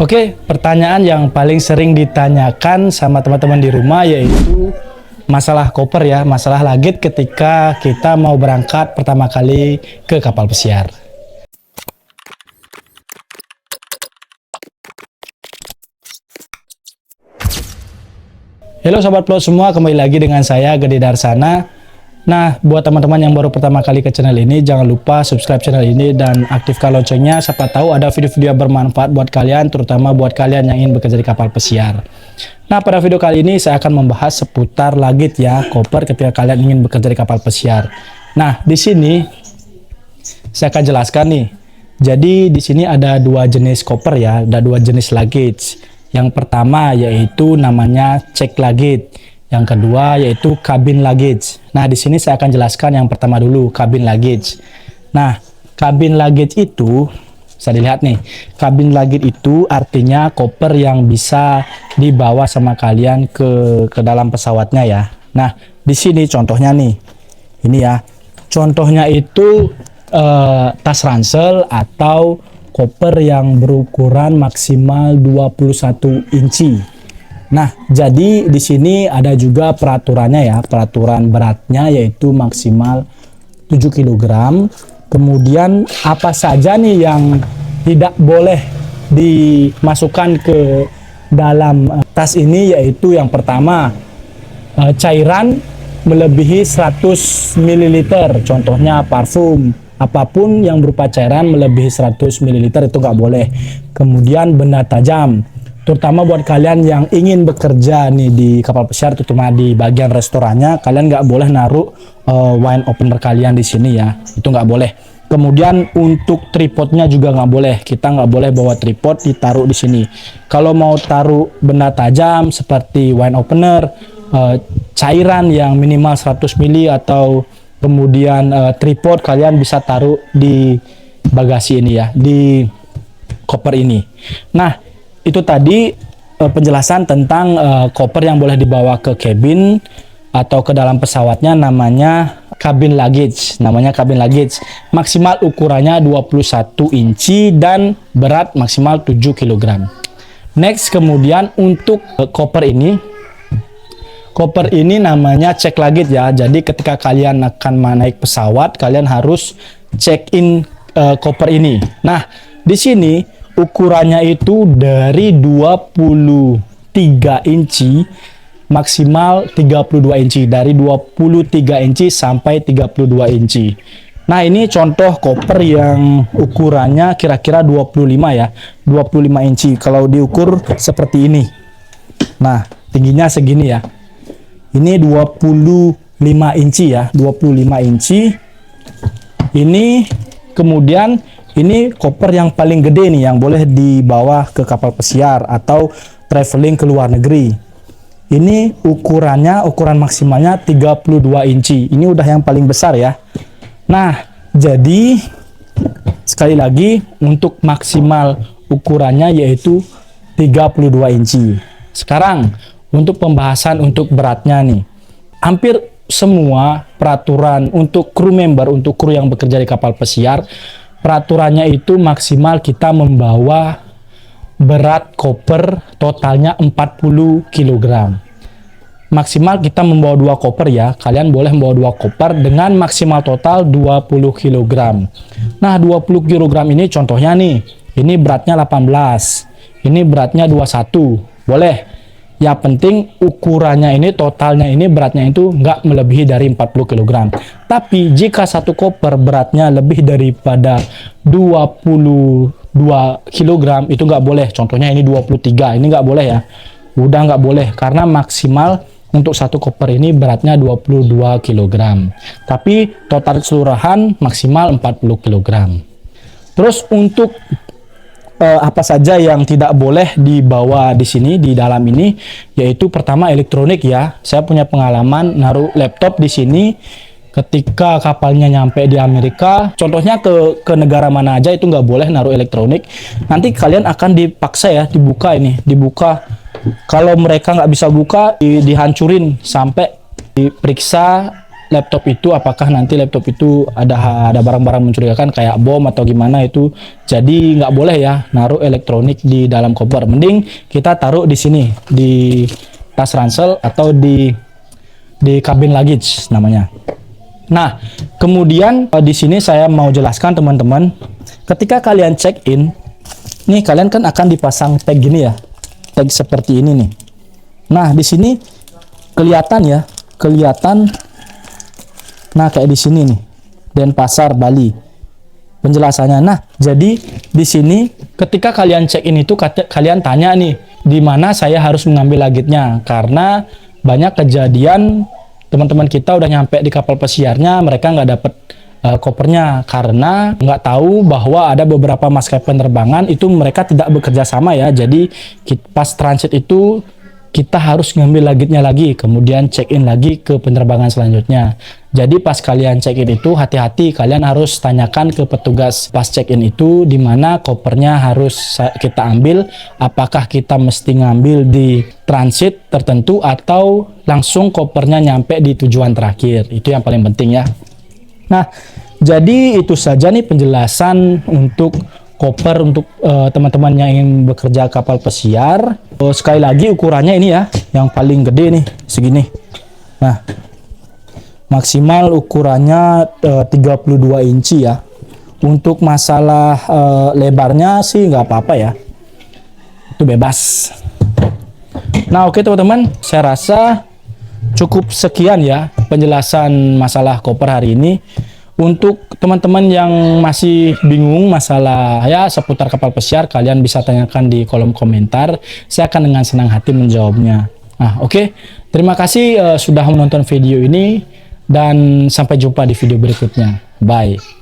Oke, pertanyaan yang paling sering ditanyakan sama teman-teman di rumah yaitu masalah koper ya, masalah lagit ketika kita mau berangkat pertama kali ke kapal pesiar. Halo Sobat Plot semua, kembali lagi dengan saya Gede Darsana. Nah, buat teman-teman yang baru pertama kali ke channel ini, jangan lupa subscribe channel ini dan aktifkan loncengnya. Siapa tahu ada video-video bermanfaat buat kalian, terutama buat kalian yang ingin bekerja di kapal pesiar. Nah, pada video kali ini saya akan membahas seputar lagit ya, koper ketika kalian ingin bekerja di kapal pesiar. Nah, di sini saya akan jelaskan nih. Jadi di sini ada dua jenis koper ya, ada dua jenis luggage. Yang pertama yaitu namanya check luggage. Yang kedua yaitu cabin luggage. Nah, di sini saya akan jelaskan yang pertama dulu, cabin luggage. Nah, cabin luggage itu bisa dilihat nih. Cabin luggage itu artinya koper yang bisa dibawa sama kalian ke dalam pesawatnya ya. Nah, di sini contohnya nih. Ini ya. Contohnya itu tas ransel atau koper yang berukuran maksimal 21 inci. Nah, jadi di sini ada juga peraturannya ya, peraturan beratnya yaitu maksimal 7 kg. Kemudian apa saja nih yang tidak boleh dimasukkan ke dalam tas ini, yaitu yang pertama cairan melebihi 100 ml, contohnya parfum. Apapun yang berupa cairan melebihi 100 ml itu nggak boleh. Kemudian benda tajam, terutama buat kalian yang ingin bekerja nih di kapal pesiar, terutama di bagian restorannya, kalian nggak boleh naruh wine opener kalian di sini ya, itu nggak boleh. Kemudian untuk tripodnya juga nggak boleh, kita nggak boleh bawa tripod ditaruh di sini. Kalau mau taruh benda tajam seperti wine opener, cairan yang minimal 100 ml atau kemudian tripod, kalian bisa taruh di bagasi ini ya, di koper ini. Nah, itu tadi penjelasan tentang koper yang boleh dibawa ke cabin atau ke dalam pesawatnya, namanya cabin luggage. Namanya cabin luggage. Maksimal ukurannya 21 inci dan berat maksimal 7 kg. Next, kemudian untuk koper ini namanya check luggage ya. Jadi ketika kalian akan naik pesawat, kalian harus check in koper ini. Nah, di sini ukurannya itu dari 23 inci maksimal 32 inci. Dari 23 inci sampai 32 inci. Nah, ini contoh koper yang ukurannya kira-kira 25 ya. 25 inci kalau diukur seperti ini. Nah, tingginya segini ya. Ini 25 inci ya, 25 inci. Ini kemudian ini koper yang paling gede nih, yang boleh dibawa ke kapal pesiar atau traveling ke luar negeri. Ini ukuran maksimalnya 32 inci. Ini udah yang paling besar ya. Nah, jadi sekali lagi untuk maksimal ukurannya yaitu 32 inci. Sekarang untuk pembahasan untuk beratnya nih. Hampir semua peraturan untuk kru member, untuk kru yang bekerja di kapal pesiar, peraturannya itu maksimal kita membawa berat koper totalnya 40 kg. Maksimal kita membawa 2 koper ya. Kalian boleh membawa 2 koper dengan maksimal total 20 kg. Nah, 20 kg ini contohnya nih. Ini beratnya 18. Ini beratnya 21. Boleh. Ya, penting ukurannya ini, totalnya ini, beratnya itu nggak melebihi dari 40 kg. Tapi jika satu koper beratnya lebih daripada 22 kg, itu nggak boleh. Contohnya ini 23, ini nggak boleh ya. Udah nggak boleh, karena maksimal untuk satu koper ini beratnya 22 kg. Tapi total keseluruhan maksimal 40 kg. Terus untuk apa saja yang tidak boleh dibawa di sini, di dalam ini, yaitu pertama elektronik ya. Saya punya pengalaman naruh laptop di sini ketika kapalnya nyampe di Amerika. Contohnya ke negara mana aja itu nggak boleh naruh elektronik. Nanti kalian akan dipaksa ya, dibuka. Kalau mereka nggak bisa buka, dihancurin sampai diperiksa laptop itu, apakah nanti laptop itu ada barang-barang mencurigakan kayak bom atau gimana itu. Jadi nggak boleh ya naruh elektronik di dalam koper. Mending kita taruh di sini, di tas ransel atau di kabin luggage namanya. Nah, kemudian di sini saya mau jelaskan teman-teman, ketika kalian check in, nih kalian kan akan dipasang tag gini ya, tag seperti ini nih. Nah, di sini kelihatan ya, nah kayak di sini nih, Denpasar Bali penjelasannya. Nah, jadi di sini ketika kalian check in itu kalian tanya nih, di mana saya harus mengambil luggage-nya, karena banyak kejadian teman-teman kita udah nyampe di kapal pesiarnya, mereka nggak dapet kopernya karena nggak tahu bahwa ada beberapa maskapai penerbangan itu mereka tidak bekerja sama ya. Jadi pas transit itu kita harus ngambil luggage-nya lagi, kemudian check-in lagi ke penerbangan selanjutnya. Jadi pas kalian check-in itu hati-hati, kalian harus tanyakan ke petugas pas check-in itu di mana kopernya harus kita ambil, apakah kita mesti ngambil di transit tertentu atau langsung kopernya nyampe di tujuan terakhir. Itu yang paling penting ya. Nah, jadi itu saja nih penjelasan untuk koper untuk teman-teman yang ingin bekerja kapal pesiar. Sekali lagi ukurannya ini ya, yang paling gede nih segini. Nah, maksimal ukurannya 32 inci ya. Untuk masalah lebarnya sih nggak apa-apa ya, itu bebas. Nah, oke teman-teman, saya rasa cukup sekian ya penjelasan masalah koper hari ini. Untuk teman-teman yang masih bingung masalah ya seputar kapal pesiar, kalian bisa tanyakan di kolom komentar. Saya akan dengan senang hati menjawabnya. Nah, oke. Terima kasih sudah menonton video ini dan sampai jumpa di video berikutnya. Bye.